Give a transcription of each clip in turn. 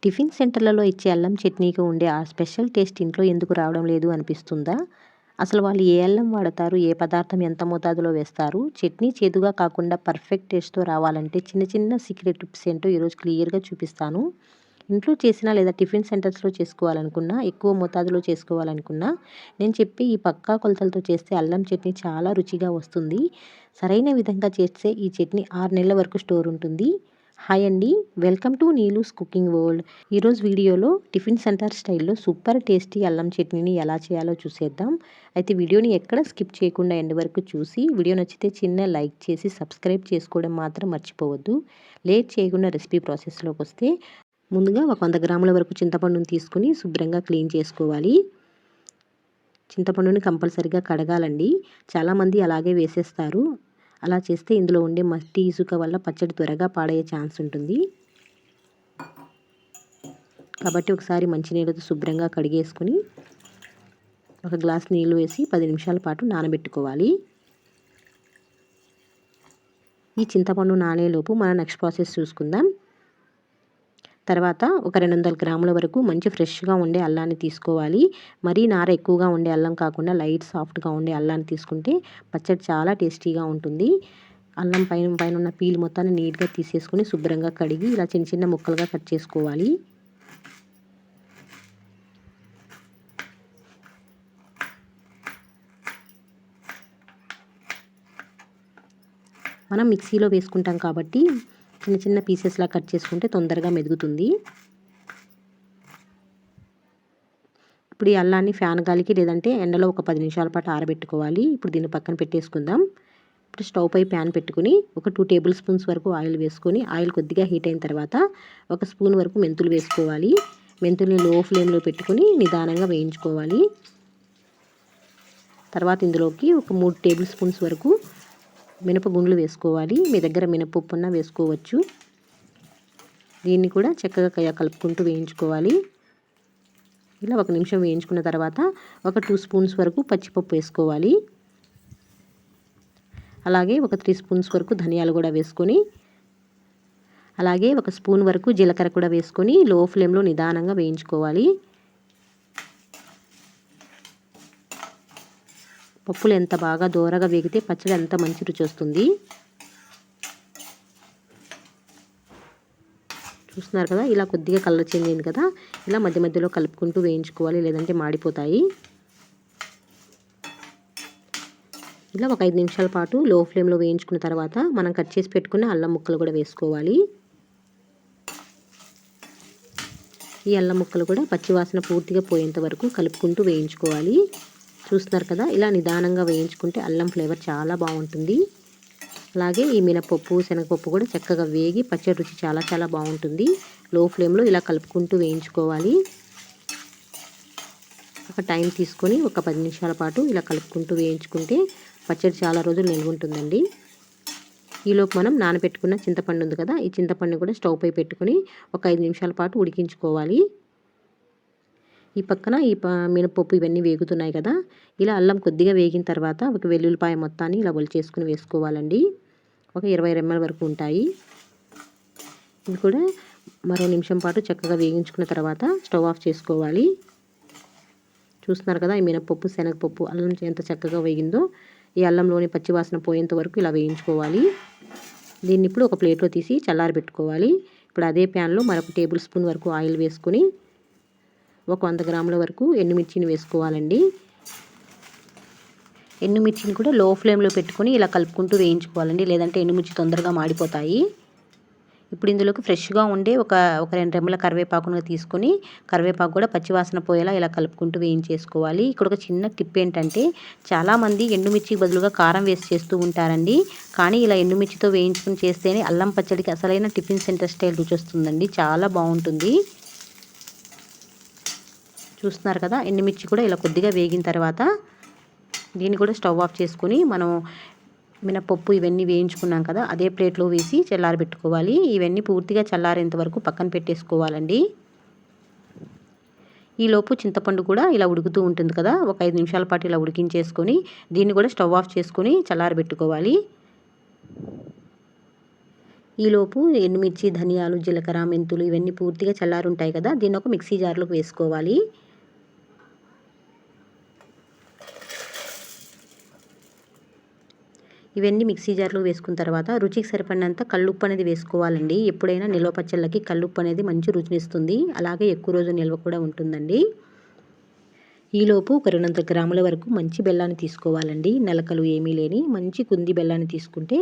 Tiffin సెంటర్లలో ఇచ్చే అల్లం చట్నీకి ఉండే ఆ స్పెషల్ టేస్ట్ ఇంట్లో ఎందుకు రావడం లేదు అనిపిస్తుందా? అసలు వాళ్ళు ఏ అల్లం వాడతారు? ఏ పదార్థం ఎంత మోతాదులో వేస్తారు? చట్నీ చేదుగా కాకుండా పర్ఫెక్ట్ టేస్ట్‌తో రావాలంటే చిన్న చిన్న సీక్రెట్ టిప్స్ ఏంటో ఈరోజు క్లియర్‌గా చూపిస్తాను. ఇంట్లో చేసినా లేదా టిఫిన్ సెంటర్స్‌లో చేసుకోవాలనుకున్నా, ఎక్కువ మోతాదులో చేసుకోవాలనుకున్నా, నేను చెప్పే ఈ పక్కా కొలతలతో చేస్తే అల్లం చట్నీ చాలా రుచిగా వస్తుంది. సరైన విధంగా చేస్తే ఈ చట్నీ 6 నెలల వరకు స్టోర్ ఉంటుంది. హాయ్ అండి. Welcome to Neelu's cooking world. ఈరోజు వీడియోలో టిఫిన్ సెంటర్ స్టైల్‌లో సూపర్ టేస్టీ అల్లం చట్నీని ఎలా చేయాలో చూసేద్దాం. అయితే వీడియోని ఎక్కడ స్కిప్ చేయకుండా ఎండ్ వరకు చూసి, వీడియో నచ్చితే చిన్న లైక్ చేసి సబ్స్క్రైబ్ చేసుకోవడం మాత్రం మర్చిపోవద్దు. లేట్ చేయకుండా రెసిపీ ప్రాసెస్‌లోకి వస్తే, ముందుగా ఒక 100 గ్రాముల వరకు చింతపండుని తీసుకొని శుభ్రంగా క్లీన్ చేసుకోవాలి. చింతపండుని కంపల్సరీగా కడగాలండి. చాలామంది అలాగే వేసేస్తారు. అలా చేస్తే ఇందులో ఉండే మట్టి, ఇసుక వల్ల పచ్చడి త్వరగా పాడయ్యే ఛాన్స్ ఉంటుంది. కాబట్టి ఒకసారి మంచినీళ్ళతో శుభ్రంగా కడిగేసుకుని ఒక గ్లాస్ నీళ్ళు వేసి 10 నిమిషాల పాటు నానబెట్టుకోవాలి. ఈ చింతపండు నానేలోపు మనం నెక్స్ట్ ప్రాసెస్ చూసుకుందాం. తర్వాత ఒక 200 గ్రాముల వరకు మంచి ఫ్రెష్గా ఉండే అల్లాన్ని తీసుకోవాలి. మరీ నార ఎక్కువగా ఉండే అల్లం కాకుండా లైట్ సాఫ్ట్గా ఉండే అల్లాన్ని తీసుకుంటే పచ్చడి చాలా టేస్టీగా ఉంటుంది. అల్లం పైన ఉన్న పీల్ మొత్తాన్ని నీట్గా తీసేసుకొని శుభ్రంగా కడిగి ఇలా చిన్న చిన్న ముక్కలుగా కట్ చేసుకోవాలి. మనం మిక్సీలో వేసుకుంటాం కాబట్టి చిన్న చిన్న పీసెస్లా కట్ చేసుకుంటే తొందరగా మెదుగుతుంది. ఇప్పుడు ఈ అల్లాన్ని ఫ్యాన్ గాలికి లేదంటే ఎండలో ఒక 10 నిమిషాల పాటు ఆరబెట్టుకోవాలి. ఇప్పుడు దీన్ని పక్కన పెట్టేసుకుందాం. ఇప్పుడు స్టవ్ పై ప్యాన్ పెట్టుకుని ఒక 2 టేబుల్ స్పూన్స్ వరకు ఆయిల్ వేసుకొని, ఆయిల్ కొద్దిగా హీట్ అయిన తర్వాత ఒక స్పూన్ వరకు మెంతులు వేసుకోవాలి. మెంతుల్ని లో ఫ్లేమ్లో పెట్టుకుని నిదానంగా వేయించుకోవాలి. తర్వాత ఇందులోకి ఒక 3 టేబుల్ స్పూన్స్ వరకు మినపగుండ్లు వేసుకోవాలి. మీ దగ్గర మినపప్పు ఉన్నా వేసుకోవచ్చు. దీన్ని కూడా చక్కగా కలుపుకుంటూ వేయించుకోవాలి. ఇలా 1 నిమిషం వేయించుకున్న తర్వాత ఒక 2 స్పూన్స్ వరకు పచ్చిపప్పు వేసుకోవాలి. అలాగే ఒక 3 స్పూన్స్ వరకు ధనియాలు కూడా వేసుకొని, అలాగే ఒక స్పూన్ వరకు జీలకర్ర కూడా వేసుకొని లో ఫ్లేమ్లో నిదానంగా వేయించుకోవాలి. పప్పులు ఎంత బాగా దోరగా వేగితే పచ్చడి అంత మంచి రుచి వస్తుంది. చూస్తున్నారు కదా, ఇలా కొద్దిగా కలర్ చేంజ్ అయింది కదా, ఇలా మధ్య మధ్యలో కలుపుకుంటూ వేయించుకోవాలి, లేదంటే మాడిపోతాయి. ఇలా ఒక 5 నిమిషాల పాటు లో ఫ్లేమ్లో వేయించుకున్న తర్వాత మనం కట్ చేసి పెట్టుకున్న అల్లం ముక్కలు కూడా వేసుకోవాలి. ఈ అల్లం ముక్కలు కూడా పచ్చివాసన పూర్తిగా పోయేంత వరకు కలుపుకుంటూ వేయించుకోవాలి. చూస్తున్నారు కదా, ఇలా నిదానంగా వేయించుకుంటే అల్లం ఫ్లేవర్ చాలా బాగుంటుంది. అలాగే ఈ మినపప్పు, శనగపప్పు కూడా చక్కగా వేగి పచ్చడి రుచి చాలా చాలా బాగుంటుంది. లో ఫ్లేమ్లో ఇలా కలుపుకుంటూ వేయించుకోవాలి. ఒక టైం తీసుకొని ఒక 10 నిమిషాల పాటు ఇలా కలుపుకుంటూ వేయించుకుంటే పచ్చడి చాలా రోజులు నిల్వ ఉంటుందండి. ఈలోపు మనం నానబెట్టుకున్న చింతపండు ఉంది కదా, ఈ చింతపండు కూడా స్టవ్ పై పెట్టుకుని ఒక 5 నిమిషాల పాటు ఉడికించుకోవాలి. ఈ పక్కన మినపప్పు ఇవన్నీ వేగుతున్నాయి కదా, ఇలా అల్లం కొద్దిగా వేగిన తర్వాత ఒక వెల్లుల్లిపాయ మొత్తాన్ని ఇలా ఒలిచేసుకుని వేసుకోవాలండి. ఒక 20 రెమ్మల వరకు ఉంటాయి. ఇది కూడా మరో నిమిషం పాటు చక్కగా వేగించుకున్న తర్వాత స్టవ్ ఆఫ్ చేసుకోవాలి. చూస్తున్నారు కదా, ఈ మినపప్పు, శనగపప్పు, అల్లం ఎంత చక్కగా వేగిందో. ఈ అల్లంలోని పచ్చివాసన పోయేంత వరకు ఇలా వేయించుకోవాలి. దీన్ని ఇప్పుడు ఒక ప్లేట్లో తీసి చల్లారబెట్టుకోవాలి. ఇప్పుడు అదే ప్యాన్లో మరొక టేబుల్ స్పూన్ వరకు ఆయిల్ వేసుకొని ఒక 100 గ్రాముల వరకు ఎండుమిర్చిని వేసుకోవాలండి. ఎండుమిర్చిని కూడా లో ఫ్లేమ్లో పెట్టుకొని ఇలా కలుపుకుంటూ వేయించుకోవాలండి, లేదంటే ఎండుమిర్చి తొందరగా మాడిపోతాయి. ఇప్పుడు ఇందులోకి ఫ్రెష్గా ఉండే ఒక 2 రెమ్మల కరివేపాకును తీసుకొని, కరివేపాకు కూడా పచ్చివాసన పోయేలా ఇలా కలుపుకుంటూ వేయించేసుకోవాలి. ఇక్కడ ఒక చిన్న టిప్ ఏంటంటే, చాలామంది ఎండుమిర్చికి బదులుగా కారం వేసి చేస్తూ ఉంటారండి. కానీ ఇలా ఎండుమిర్చితో వేయించుకుని చేస్తేనే అల్లం పచ్చడికి అసలైన టిఫిన్ సెంటర్ స్టైల్ రుచి వస్తుందండి. చాలా బాగుంటుంది. చూస్తున్నారు కదా, ఎండుమిర్చి కూడా ఇలా కొద్దిగా వేగిన తర్వాత దీన్ని కూడా స్టవ్ ఆఫ్ చేసుకొని మనం మినపప్పు ఇవన్నీ వేయించుకున్నాం కదా, అదే ప్లేట్లో వేసి చల్లారబెట్టుకోవాలి. ఇవన్నీ పూర్తిగా చల్లారేంత వరకు పక్కన పెట్టేసుకోవాలండి. ఈలోపు చింతపండు కూడా ఇలా ఉడుకుతూ ఉంటుంది కదా, ఒక 5 నిమిషాల పాటు ఇలా ఉడికించేసుకొని దీన్ని కూడా స్టవ్ ఆఫ్ చేసుకొని చల్లారబెట్టుకోవాలి. ఈలోపు ఎండుమిర్చి, ధనియాలు, జీలకర్ర, మెంతులు ఇవన్నీ పూర్తిగా చల్లారుంటాయి కదా, దీన్ని ఒక మిక్సీ జార్లోకి వేసుకోవాలి. ఇవన్నీ మిక్సీ జార్లో వేసుకున్న తర్వాత రుచికి సరిపడినంత కల్లుప్పు అనేది వేసుకోవాలండి. ఎప్పుడైనా నిల్వ పచ్చళ్ళకి కల్లుప్పు అనేది మంచి రుచినిస్తుంది, అలాగే ఎక్కువ రోజు నిల్వ కూడా ఉంటుందండి. ఈలోపు ఒక 200 గ్రాముల వరకు మంచి బెల్లాన్ని తీసుకోవాలండి. నలకలు ఏమీ లేని మంచి కుంది బెల్లాన్ని తీసుకుంటే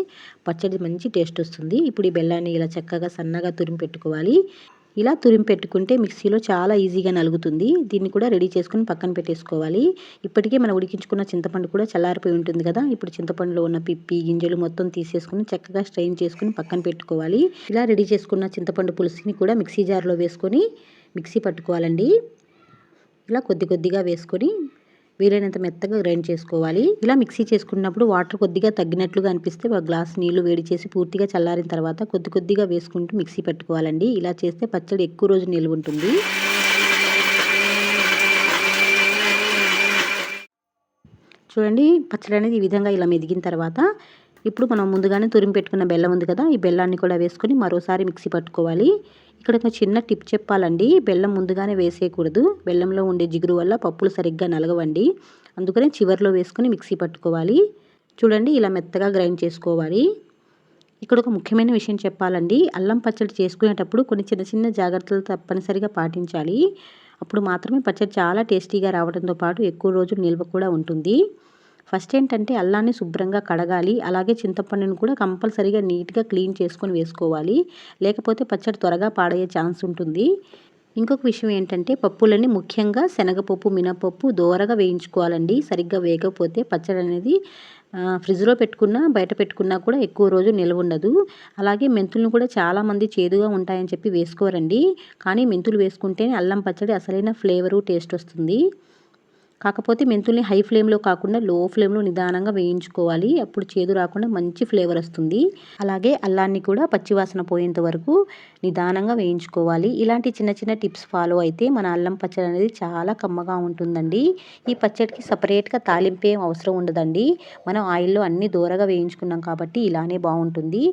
పచ్చడి మంచి టేస్ట్ వస్తుంది. ఇప్పుడు ఈ బెల్లాన్ని ఇలా చక్కగా సన్నగా తురిమి పెట్టుకోవాలి. ఇలా తురిమి పెట్టుకుంటే మిక్సీలో చాలా ఈజీగా నలుగుతుంది. దీన్ని కూడా రెడీ చేసుకుని పక్కన పెట్టేసుకోవాలి. ఇప్పటికే మనం ఉడికించుకున్న చింతపండు కూడా చల్లారిపోయి ఉంటుంది కదా, ఇప్పుడు చింతపండులో ఉన్న పిప్పి, గింజలు మొత్తం తీసేసుకుని చక్కగా స్ట్రెయిన్ చేసుకుని పక్కన పెట్టుకోవాలి. ఇలా రెడీ చేసుకున్న చింతపండు పులుసుని కూడా మిక్సీ జార్లో వేసుకొని మిక్సీ పట్టుకోవాలండి. ఇలా కొద్ది కొద్దిగా వేసుకొని వీలైనంత మెత్తగా గ్రైండ్ చేసుకోవాలి. ఇలా మిక్సీ చేసుకున్నప్పుడు వాటర్ కొద్దిగా తగ్గినట్లుగా అనిపిస్తే ఒక గ్లాస్ నీళ్లు వేడి చేసి పూర్తిగా చల్లారిన తర్వాత కొద్ది కొద్దిగా వేసుకుంటూ మిక్సీ పెట్టుకోవాలండి. ఇలా చేస్తే పచ్చడి ఎక్కువ రోజు నిల్వ ఉంటుంది. చూడండి, పచ్చడి అనేది ఈ విధంగా ఇలా మెదిగిన తర్వాత ఇప్పుడు మనం ముందుగానే తురిమి పెట్టుకున్న బెల్లం ఉంది కదా, ఈ బెల్లాన్ని కూడా వేసుకొని మరోసారి మిక్సీ పట్టుకోవాలి. ఇక్కడ ఒక చిన్న టిప్ చెప్పాలండి, బెల్లం ముందుగానే వేసేయకూడదు. బెల్లంలో ఉండే జిగురు వల్ల పప్పులు సరిగ్గా నలగవండి. అందుకనే చివరిలో వేసుకొని మిక్సీ పట్టుకోవాలి. చూడండి, ఇలా మెత్తగా గ్రైండ్ చేసుకోవాలి. ఇక్కడ ఒక ముఖ్యమైన విషయం చెప్పాలండి, అల్లం పచ్చడి చేసుకునేటప్పుడు కొన్ని చిన్న చిన్న జాగ్రత్తలు తప్పనిసరిగా పాటించాలి. అప్పుడు మాత్రమే పచ్చడి చాలా టేస్టీగా రావడంతో పాటు ఎక్కువ రోజులు నిల్వ కూడా ఉంటుంది. ఫస్ట్ ఏంటంటే అల్లాన్ని శుభ్రంగా కడగాలి. అలాగే చింతపండును కూడా కంపల్సరీగా నీట్గా క్లీన్ చేసుకొని వేసుకోవాలి. లేకపోతే పచ్చడి త్వరగా పాడయ్యే ఛాన్స్ ఉంటుంది. ఇంకొక విషయం ఏంటంటే పప్పులని ముఖ్యంగా శనగపప్పు, మినపప్పు దోరగా వేయించుకోవాలండి. సరిగ్గా వేయకపోతే పచ్చడి అనేది ఫ్రిడ్జ్లో పెట్టుకున్నా బయట పెట్టుకున్నా కూడా ఎక్కువ రోజు నిల్వ ఉండదు. అలాగే మెంతులను కూడా చాలామంది చేదుగా ఉంటాయని చెప్పి వేసుకోరండి. కానీ మెంతులు వేసుకుంటేనే అల్లం పచ్చడి అసలైన ఫ్లేవరు, టేస్ట్ వస్తుంది. కాకపోతే మెంతుల్ని హై ఫ్లేమ్లో కాకుండా లో ఫ్లేమ్లో నిదానంగా వేయించుకోవాలి. అప్పుడు చేదు రాకుండా మంచి ఫ్లేవర్ వస్తుంది. అలాగే అల్లాన్ని కూడా పచ్చివాసన పోయేంత వరకు నిదానంగా వేయించుకోవాలి. ఇలాంటి చిన్న చిన్న టిప్స్ ఫాలో అయితే మన అల్లం పచ్చడి అనేది చాలా కమ్మగా ఉంటుందండి. ఈ పచ్చడికి సపరేట్గా తాలింపు ఏం అవసరం ఉండదండి. మనం ఆయిల్లో అన్ని దూరగా వేయించుకున్నాం కాబట్టి ఇలానే బాగుంటుంది.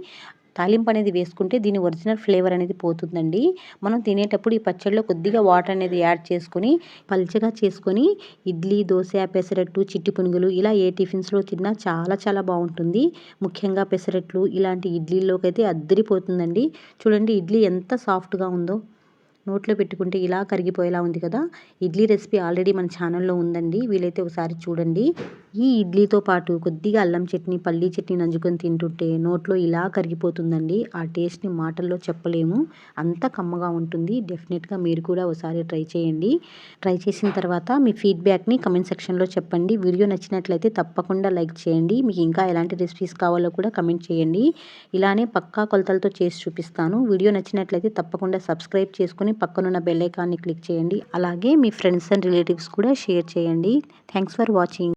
తాలింపు అనేది వేసుకుంటే దీని ఒరిజినల్ ఫ్లేవర్ అనేది పోతుందండి. మనం తినేటప్పుడు ఈ పచ్చడిలో కొద్దిగా వాటర్ అనేది యాడ్ చేసుకొని పల్చగా చేసుకొని ఇడ్లీ, దోశ, పెసరట్టు, చిట్టి పునుగులు ఇలా ఏ టిఫిన్స్లో తిన్నా చాలా చాలా బాగుంటుంది. ముఖ్యంగా పెసరట్లు ఇలాంటి ఇడ్లీలోకి అయితే అద్దరిపోతుందండి. చూడండి, ఇడ్లీ ఎంత సాఫ్ట్గా ఉందో, నోట్లో పెట్టుకుంటే ఇలా కరిగిపోయేలా ఉంది కదా. ఇడ్లీ రెసిపీ ఆల్రెడీ మన ఛానల్లో ఉందండి, వీలైతే ఒకసారి చూడండి. ఈ ఇడ్లీతో పాటు కొద్దిగా అల్లం చట్నీ, పల్లీ చట్నీ నంజుకొని తింటుంటే నోట్లో ఇలా కరిగిపోతుందండి. ఆ టేస్ట్ని మాటల్లో చెప్పలేము, అంత కమ్మగా ఉంటుంది. డెఫినెట్గా మీరు కూడా ఒకసారి ట్రై చేయండి. ట్రై చేసిన తర్వాత మీ ఫీడ్బ్యాక్ని కమెంట్ సెక్షన్లో చెప్పండి. వీడియో నచ్చినట్లయితే తప్పకుండా లైక్ చేయండి. మీకు ఇంకా ఎలాంటి రెసిపీస్ కావాలో కూడా కమెంట్ చేయండి. ఇలానే పక్కా కొలతలతో చేసి చూపిస్తాను. వీడియో నచ్చినట్లయితే తప్పకుండా సబ్స్క్రైబ్ చేసుకుని పక్కనున్న బెల్ ఐకాన్ని క్లిక్ చేయండి. అలాగే మీ ఫ్రెండ్స్ అండ్ రిలేటివ్స్ కూడా షేర్ చేయండి. Thanks for watching.